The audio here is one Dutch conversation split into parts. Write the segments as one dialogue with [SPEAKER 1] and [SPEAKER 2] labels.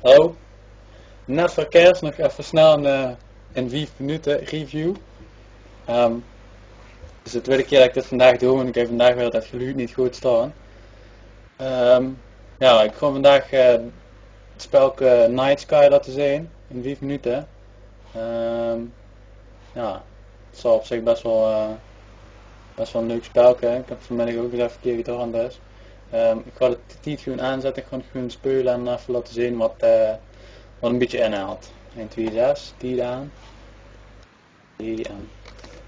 [SPEAKER 1] Hallo, net voor kerst nog even snel een 5 minuten review. Het is de tweede keer dat ik dit vandaag doe en ik heb vandaag weer dat geluid niet goed staan. Ja, ik ga vandaag het spel Night Sky laten zien in 5 minuten. Ja, het zal op zich best wel een leuk spel. Ik heb het vanmiddag ook eens even een keer gedaan dus. Ik ga de titel gewoon aanzetten, ik ga het gewoon spelen en even laten zien wat een beetje inhaalt. 1, 2, 6, die aan. Die aan.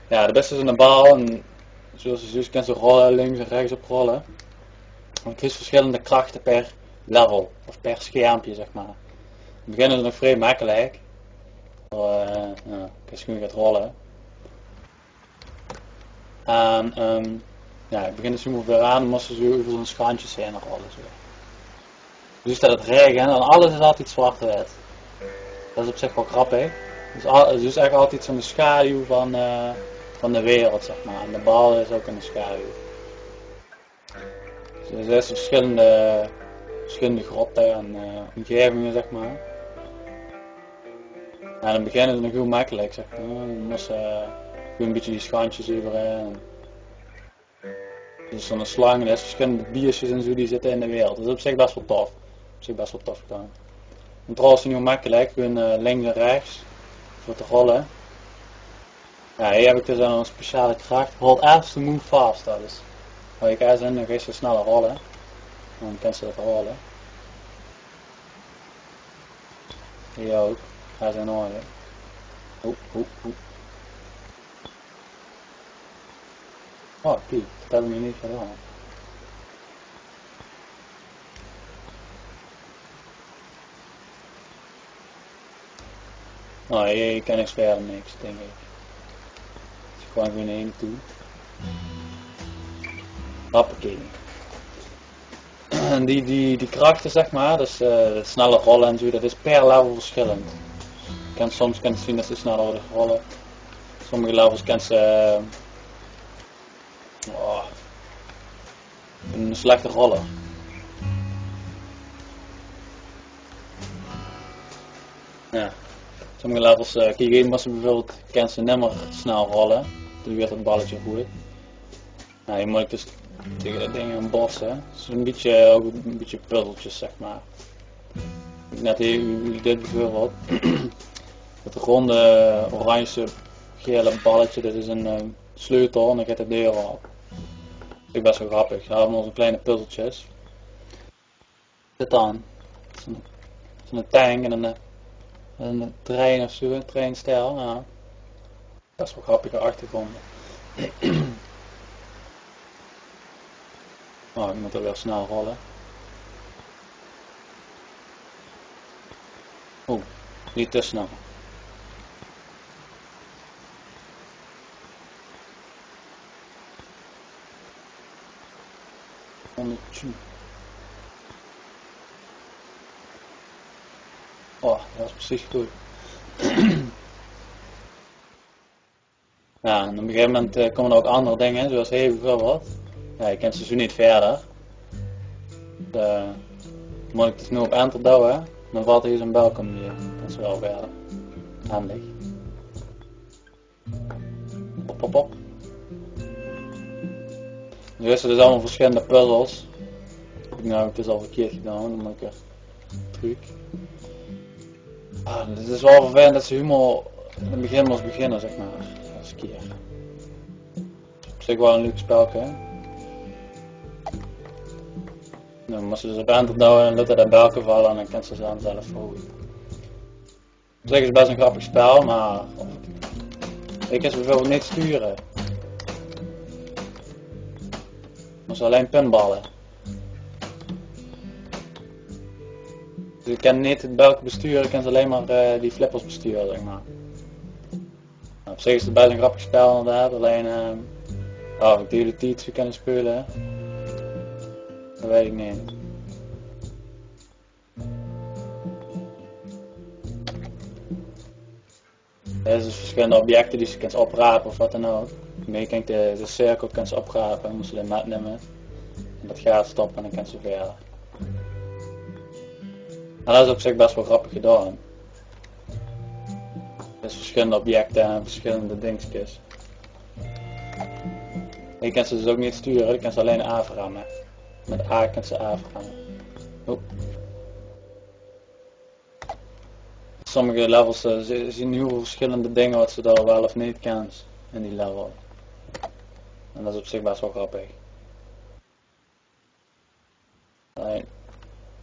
[SPEAKER 1] Ja, de beste is een bal en zoals je ziet kan ze rollen, links en rechts op rollen. Het is verschillende krachten per level, of per schermpje zeg maar. In het begin is het nog vrij makkelijk. Als je gewoon gaat rollen. En ja, ik begin dus weer aan, dan moesten ze over zo'n schaantjes heen rollen. Zo. Dus staat het regen en alles is altijd zwart-wit. Dat is op zich wel grappig. Dus het is echt altijd zo'n schaduw van de wereld, zeg maar. En de bal is ook een schaduw. Dus er zijn verschillende grotten en omgevingen, zeg maar. En in het begin is het nog heel makkelijk, zeg maar. Je moest een beetje die schaantjes overheen. Dus zo'n slang, er zijn verschillende biertjes en zo die zitten in de wereld. Dat is op zich best wel tof. Op zich best wel tof gedaan. Controle is heel makkelijk, gewoon links en rechts voor te rollen. Ja, hier heb ik dus een speciale kracht. Hold S to move faster. Dus als je S in, dan ga je sneller rollen. Dan kan ze dat rollen. Hier ook. Ga ze in orde. Oh, kijk, dat hebben we niet gedaan. Nou, hier kan ik verder niks, denk ik. Dus gewoon weer naar één toe. Hoppakee. En die krachten, zeg maar, dus het snelle rollen en zo, dat is per level verschillend. Soms kan je zien dat ze sneller worden rollen. Sommige levels kan ze een slechte roller. Ja. Sommige levels, kijk, als ze bijvoorbeeld kan ze nimmer snel rollen, dan weer het balletje goed. Nou, je moet dus tegen dat ding gaan botsen. Het is ook een beetje puzzeltjes, zeg maar. Net hier, dit bijvoorbeeld. Het ronde oranje gele balletje, dit is een sleutel en dan gaat de deur op. Dat is best wel grappig. Dan hebben we onze kleine puzzeltjes. Dit dan. Zo'n tank en een trein of zo, een treinstijl. Ja. Dat is wel grappige achtergronden. Oh, ik moet er weer snel rollen. Oeh, niet te snel. Oh, dat is precies goed. Ja, en op een gegeven moment komen er ook andere dingen, zoals hier bijvoorbeeld. Ja, je kent ze zo niet verder. Dan moet ik dus nu op enter douwen, dan valt hier zo'n balk om hier. Dat is wel verder. Handig. Op. Nu is er dus allemaal verschillende puzzels. Nou, het is al verkeerd gedaan, dan moet ik er truc. Het is wel vervelend dat ze helemaal in het begin moest beginnen, zeg maar, als keer. Op zich wel een leuk spelje. Dan moest ze dus op enter douwen en laten de balken vallen en dan kan ze dan zelf volgen. Op zich is het best een grappig spel, maar ik kan ze bijvoorbeeld niet sturen. Maar ze alleen pinballen. Dus ik kan niet het balken besturen, ik kan ze alleen maar die flippers besturen, zeg maar. Nou, op zich is het best een grappig spel inderdaad, alleen of ik de hele tijd zo kan spelen, dat weet ik niet. Er zijn dus verschillende objecten die je kunt oprapen of wat dan ook. mee kan de cirkel kan ze oprapen, moeten ze de mat nemen. En dat gaat stoppen en dan kan ze verder. En dat is op zich best wel grappig gedaan. Dus verschillende objecten en verschillende dingetjes. Je kan ze dus ook niet sturen, je kan ze alleen aanrammen. Met A kan ze aanrammen. Oh. Sommige levels zien heel veel verschillende dingen wat ze daar wel of niet kan in die level. En dat is op zich best wel grappig. Alleen,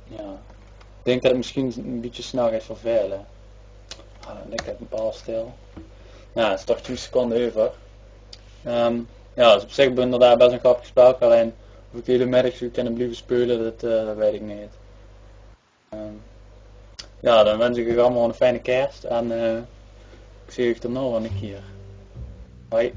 [SPEAKER 1] ja. Ik denk dat het misschien een beetje snel gaat vervelen. Ik heb een paar stil. Nou, het is toch 10 seconden over. Ja, dus op zich ben ik daar best een grappig spel. Alleen of ik hele middag zou kunnen blijven spelen, dat weet ik niet. Ja, dan wens ik u allemaal een fijne kerst en ik zie u er nog een keer. Hoi.